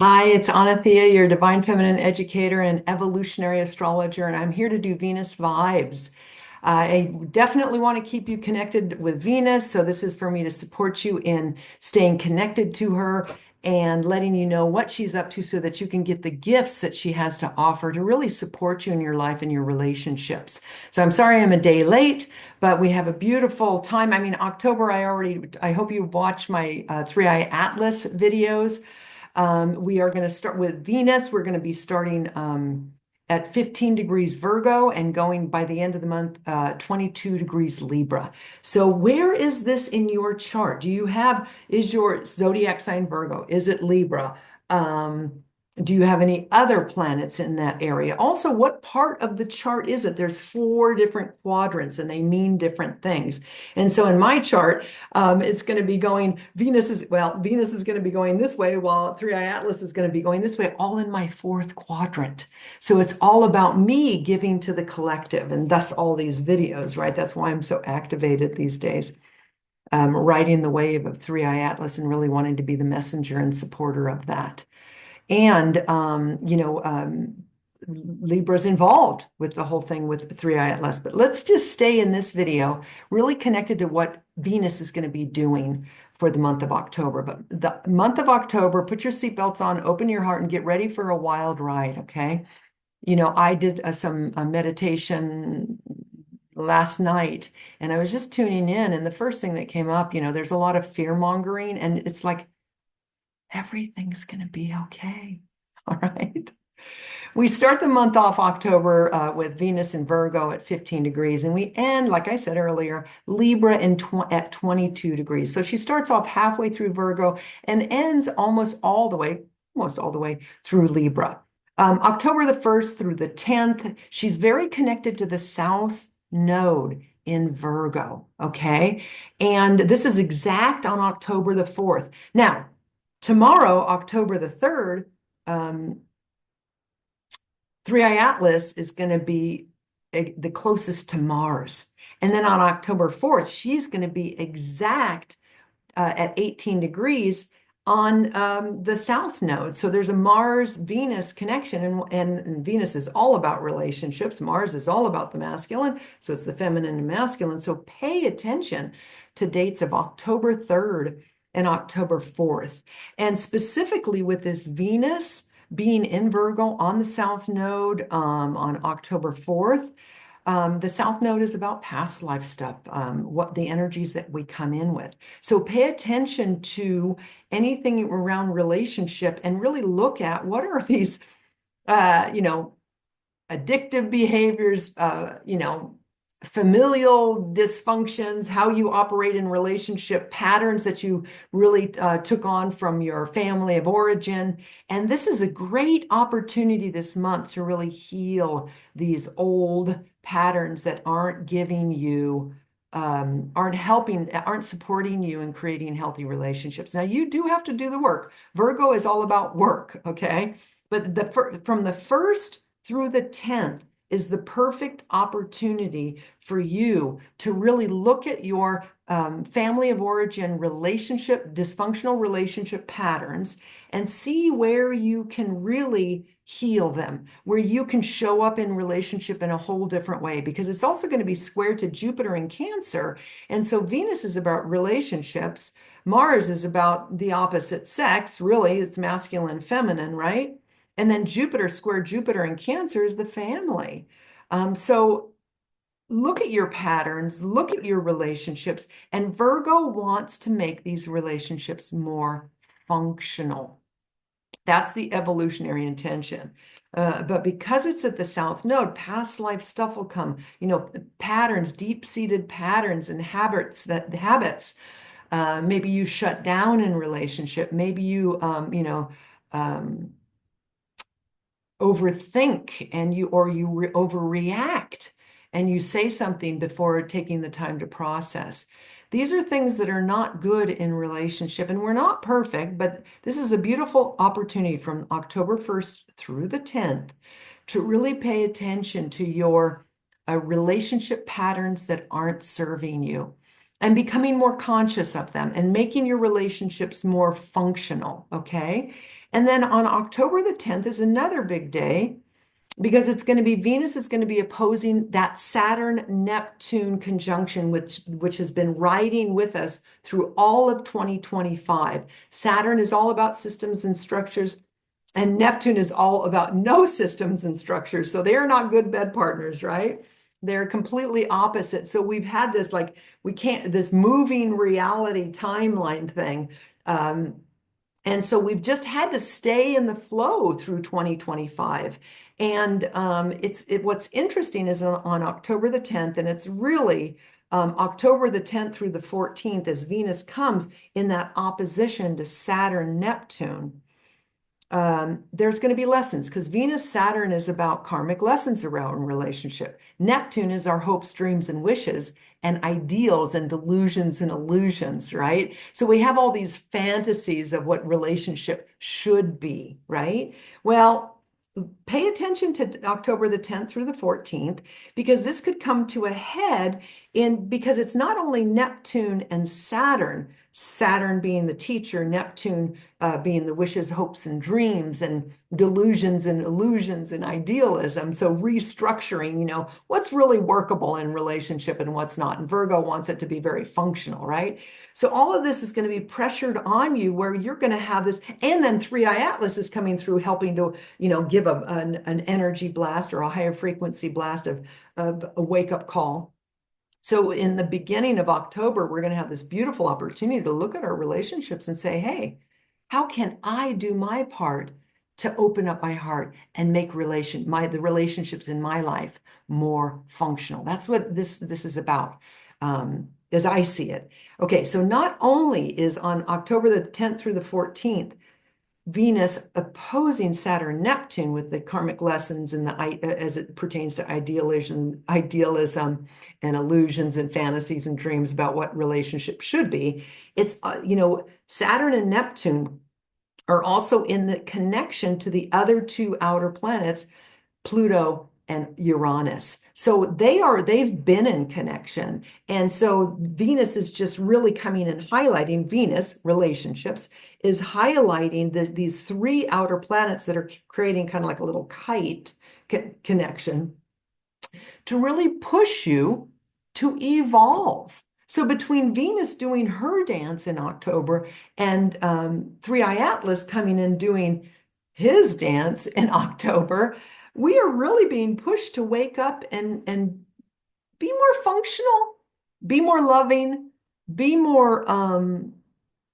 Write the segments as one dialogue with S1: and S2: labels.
S1: Hi, it's Thea, your divine feminine educator and evolutionary astrologer, and I'm here to do Venus vibes. I definitely want to keep you connected with Venus, so this is for me to support you in staying connected to her and letting you know what she's up to so that you can get the gifts that she has to offer to really support you in your life and your relationships. So I'm sorry I'm a day late, but we have a beautiful time. I mean, October, I hope you watch my Three-Eye Atlas videos. We are going to start with Venus. We're going to be starting at 15 degrees Virgo and going by the end of the month, 22 degrees Libra. So where is this in your chart? Is your zodiac sign Virgo? Is it Libra? Um, do you have any other planets in that area? Also, what part of the chart is it? There's four different quadrants and they mean different things. And so in my chart, it's going to be going, Venus is going to be going this way, while Three-Eye Atlas is going to be going this way, all in my fourth quadrant. So it's all about me giving to the collective, and thus all these videos, right? That's why I'm so activated these days, riding the wave of Three-Eye Atlas and really wanting to be the messenger and supporter of that. And, Libra's involved with the whole thing with Three-Eye Atlas. But let's just stay in this video really connected to what Venus is going to be doing for the month of October. But the month of October, put your seatbelts on, open your heart, and get ready for a wild ride, okay? I did some meditation last night and I was just tuning in. And the first thing that came up, there's a lot of fear mongering, and it's like, everything's going to be okay. All right. We start the month off October with Venus in Virgo at 15 degrees, and we end, like I said earlier, Libra at 22 degrees. So she starts off halfway through Virgo and ends almost all the way through Libra. October the 1st through the 10th, she's very connected to the South Node in Virgo, okay? And this is exact on October the 4th. Now, tomorrow, October the 3rd, Three-Eye Atlas is going to be the closest to Mars. And then on October 4th, she's going to be exact at 18 degrees on the South Node. So there's a Mars-Venus connection, and Venus is all about relationships. Mars is all about the masculine, so it's the feminine and masculine. So pay attention to dates of October 3rd and October 4th. And specifically with this Venus being in Virgo on the South Node on October 4th, the South Node is about past life stuff, what the energies that we come in with. So pay attention to anything around relationship and really look at what are these, addictive behaviors, familial dysfunctions, how you operate in relationship patterns that you really took on from your family of origin. And this is a great opportunity this month to really heal these old patterns that aren't giving you, aren't supporting you in creating healthy relationships. Now, you do have to do the work. Virgo is all about work, okay? But from the 1st through the 10th, is the perfect opportunity for you to really look at your family of origin dysfunctional relationship patterns and see where you can really heal them, where you can show up in relationship in a whole different way, because it's also going to be square to Jupiter in Cancer. And so Venus is about relationships. Mars is about the opposite sex, really. It's masculine, feminine, right? And then square Jupiter in Cancer is the family. So look at your patterns, look at your relationships, and Virgo wants to make these relationships more functional. That's the evolutionary intention. But because it's at the South Node, past life stuff will come, patterns, deep-seated patterns and habits. Maybe you shut down in relationship. Maybe you, overthink and you overreact and you say something before taking the time to process. These are things that are not good in relationship, and we're not perfect, but this is a beautiful opportunity from October 1st through the 10th to really pay attention to your relationship patterns that aren't serving you. and becoming more conscious of them and making your relationships more functional, okay? And then on October the 10th is another big day because it's going to be Venus is going to be opposing that Saturn Neptune conjunction, which has been riding with us through all of 2025. Saturn is all about systems and structures, and Neptune is all about no systems and structures. So they are not good bed partners, right? They're completely opposite. So we've had this like we can't this moving reality timeline thing. And so we've just had to stay in the flow through 2025. And what's interesting is on October the 10th, and it's really October the 10th through the 14th, as Venus comes in that opposition to Saturn Neptune. There's going to be lessons because Venus Saturn is about karmic lessons around relationship. Neptune is our hopes, dreams, and wishes, and ideals and delusions and illusions, right? So we have all these fantasies of what relationship should be, right? Well, pay attention to October the 10th through the 14th because this could come to a head because it's not only Neptune and Saturn being the teacher, Neptune being the wishes, hopes, and dreams, and delusions and illusions and idealism. So restructuring, what's really workable in relationship and what's not. And Virgo wants it to be very functional, right? So all of this is going to be pressured on you where you're going to have this. And then 3i Atlas is coming through helping to, give an energy blast or a higher frequency blast of a wake-up call. So in the beginning of October, we're going to have this beautiful opportunity to look at our relationships and say, hey, how can I do my part to open up my heart and make the relationships in my life more functional? That's what this is about, as I see it. Okay, so not only is on October the 10th through the 14th, Venus opposing Saturn Neptune with the karmic lessons and as it pertains to idealism and illusions and fantasies and dreams about what relationship should be. It's Saturn and Neptune are also in the connection to the other two outer planets, Pluto and Uranus. So they've been in connection. And so Venus is just really coming and highlighting Venus relationships is highlighting these three outer planets that are creating kind of like a little kite connection to really push you to evolve. So between Venus doing her dance in October and 3i Atlas coming and doing his dance in October, we are really being pushed to wake up and be more functional, be more loving, be more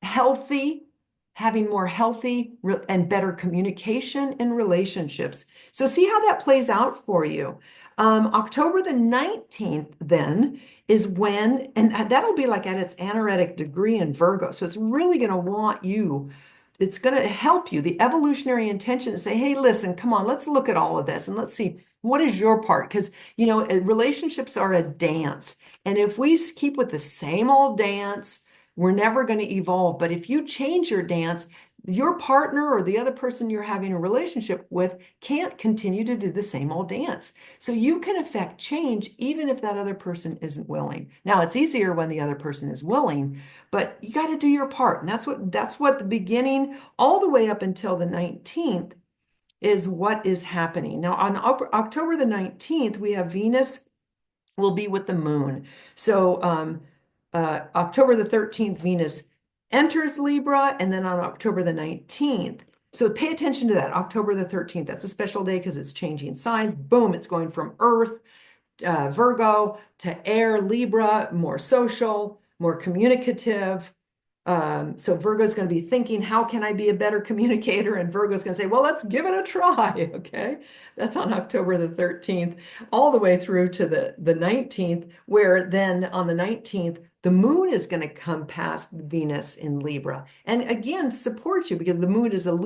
S1: healthy, having more healthy and better communication in relationships. So see how that plays out for you. October the 19th then is when, and that'll be like at its anaretic degree in Virgo. So it's really going to want you, it's going to help you, the evolutionary intention to say, hey, listen, come on, let's look at all of this and let's see what is your part? Because, relationships are a dance. And if we keep with the same old dance, we're never going to evolve. But if you change your dance, your partner or the other person you're having a relationship with can't continue to do the same old dance. So you can affect change even if that other person isn't willing. Now, it's easier when the other person is willing, but you got to do your part. And that's what the beginning all the way up until the 19th is what is happening. Now, on October the 19th, we have Venus will be with the moon. So October the 13th, Venus enters Libra, and then on October the 19th. So pay attention to that, October the 13th. That's a special day because it's changing signs. Boom, it's going from Earth, Virgo, to Air, Libra, more social, more communicative. So Virgo's going to be thinking, how can I be a better communicator? And Virgo's going to say, well, let's give it a try. Okay. That's on October the 13th, all the way through to the 19th, where then on the 19th, the moon is going to come past Venus in Libra. And again, support you because the moon is an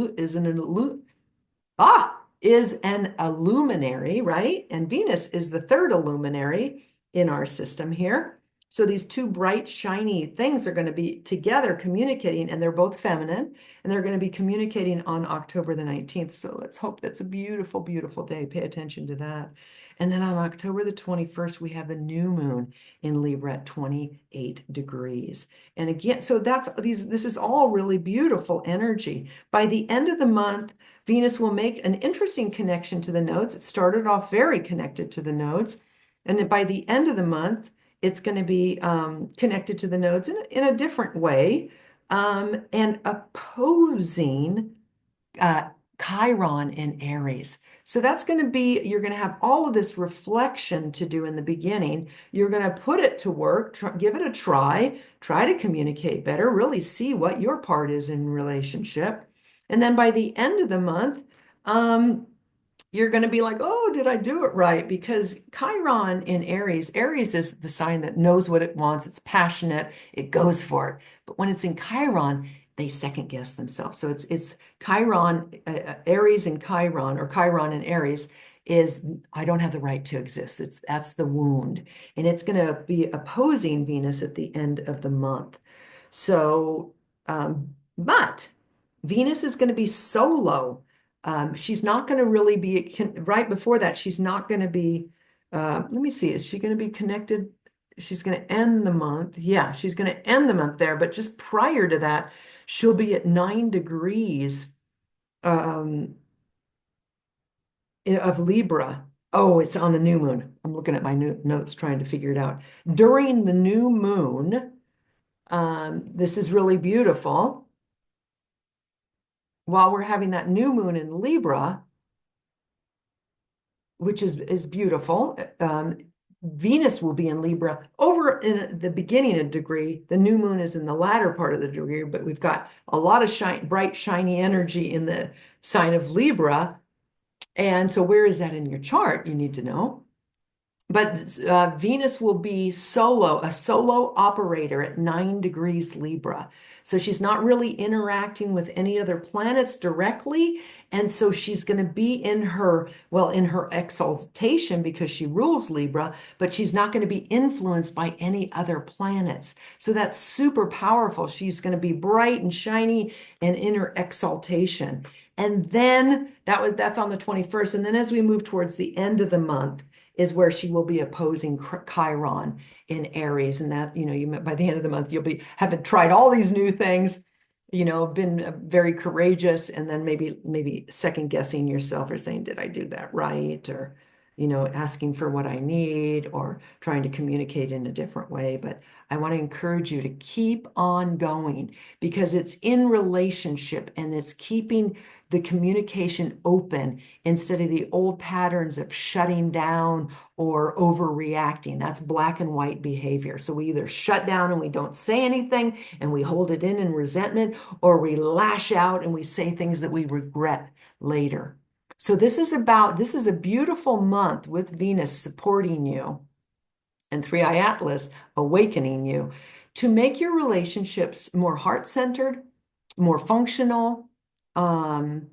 S1: illuminary, right? And Venus is the third illuminary in our system here. So these two bright, shiny things are going to be together communicating, and they're both feminine, and they're going to be communicating on October the 19th. So let's hope that's a beautiful, beautiful day. Pay attention to that. And then on October the 21st, we have the new moon in Libra at 28 degrees. And again, so this is all really beautiful energy. By the end of the month, Venus will make an interesting connection to the nodes. It started off very connected to the nodes. And then by the end of the month, it's going to be connected to the nodes in a different way, and opposing Chiron in Aries. So that's going to be, you're going to have all of this reflection to do in the beginning. You're going to put it to work, give it a try to communicate better, really see what your part is in relationship. And then by the end of the month, you're going to be like, oh, did I do it right? Because Chiron in Aries is the sign that knows what it wants. It's passionate. It goes for it. But when it's in Chiron, they second guess themselves. So it's Chiron, Aries and Chiron, or Chiron and Aries is, I don't have the right to exist. That's the wound. And it's going to be opposing Venus at the end of the month. So, but Venus is going to be solo. She's not going to really be, right before that, she's not going to be, let me see, is she going to be connected? She's going to end the month. Yeah, she's going to end the month there. But just prior to that, she'll be at 9 degrees of Libra. Oh, it's on the new moon. I'm looking at my notes trying to figure it out. During the new moon, this is really beautiful. While we're having that new moon in Libra, which is beautiful, Venus will be in Libra over in the beginning of degree. The new moon is in the latter part of the degree, but we've got a lot of bright, shiny energy in the sign of Libra. And so where is that in your chart? You need to know. But Venus will be a solo operator at 9 degrees Libra. So she's not really interacting with any other planets directly. And so she's going to be in her exaltation because she rules Libra, but she's not going to be influenced by any other planets. So that's super powerful. She's going to be bright and shiny and in her exaltation. And then that's on the 21st. And then as we move towards the end of the month, is where she will be opposing Chiron in Aries. And that, by the end of the month, you'll be having tried all these new things, been very courageous, and then maybe second guessing yourself or saying, did I do that right? Or, asking for what I need or trying to communicate in a different way. But I want to encourage you to keep on going because it's in relationship and it's keeping the communication open instead of the old patterns of shutting down or overreacting. That's black and white behavior. So we either shut down and we don't say anything and we hold it in resentment, or we lash out and we say things that we regret later. So this is a beautiful month with Venus supporting you and 3i Atlas awakening you to make your relationships more heart-centered, more functional, and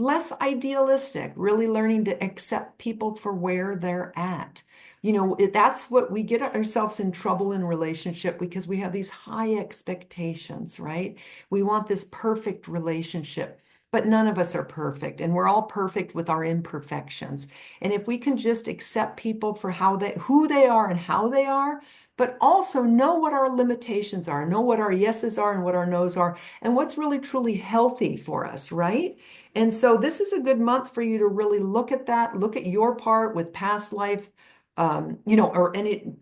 S1: less idealistic, really learning to accept people for where they're at. That's what we get ourselves in trouble in relationship because we have these high expectations, right? We want this perfect relationship. But none of us are perfect, and we're all perfect with our imperfections. And if we can just accept people for who they are and how they are, but also know what our limitations are, know what our yeses are and what our nos are, and what's really truly healthy for us, right? And so this is a good month for you to really look at that, look at your part with past life, or any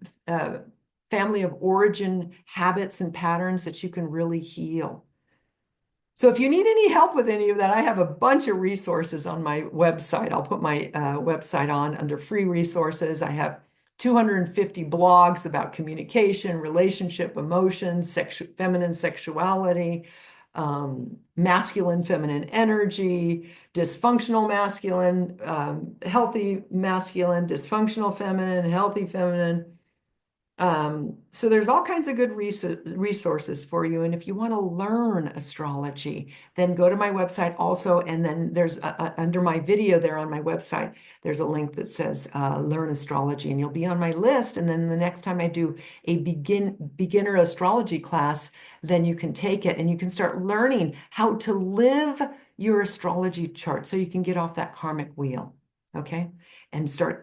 S1: family of origin habits and patterns that you can really heal. So if you need any help with any of that, I have a bunch of resources on my website. I'll put my website on under free resources. I have 250 blogs about communication, relationship, emotions, feminine sexuality, masculine, feminine energy, dysfunctional masculine, healthy masculine, dysfunctional feminine, healthy feminine, So there's all kinds of good resources for you. And if you want to learn astrology, then go to my website also. And then there's under my video there on my website, there's a link that says Learn Astrology, and you'll be on my list. And then the next time I do a beginner astrology class, then you can take it and you can start learning how to live your astrology chart so you can get off that karmic wheel. Okay. And start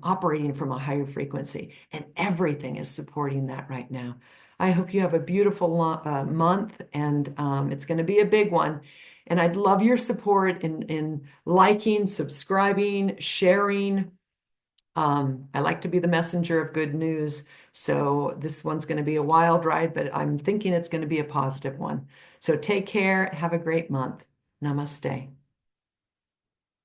S1: operating from a higher frequency. And everything is supporting that right now. I hope you have a beautiful month, and it's going to be a big one. And I'd love your support in liking, subscribing, sharing. I like to be the messenger of good news. So this one's going to be a wild ride, but I'm thinking it's going to be a positive one. So take care. Have a great month. Namaste.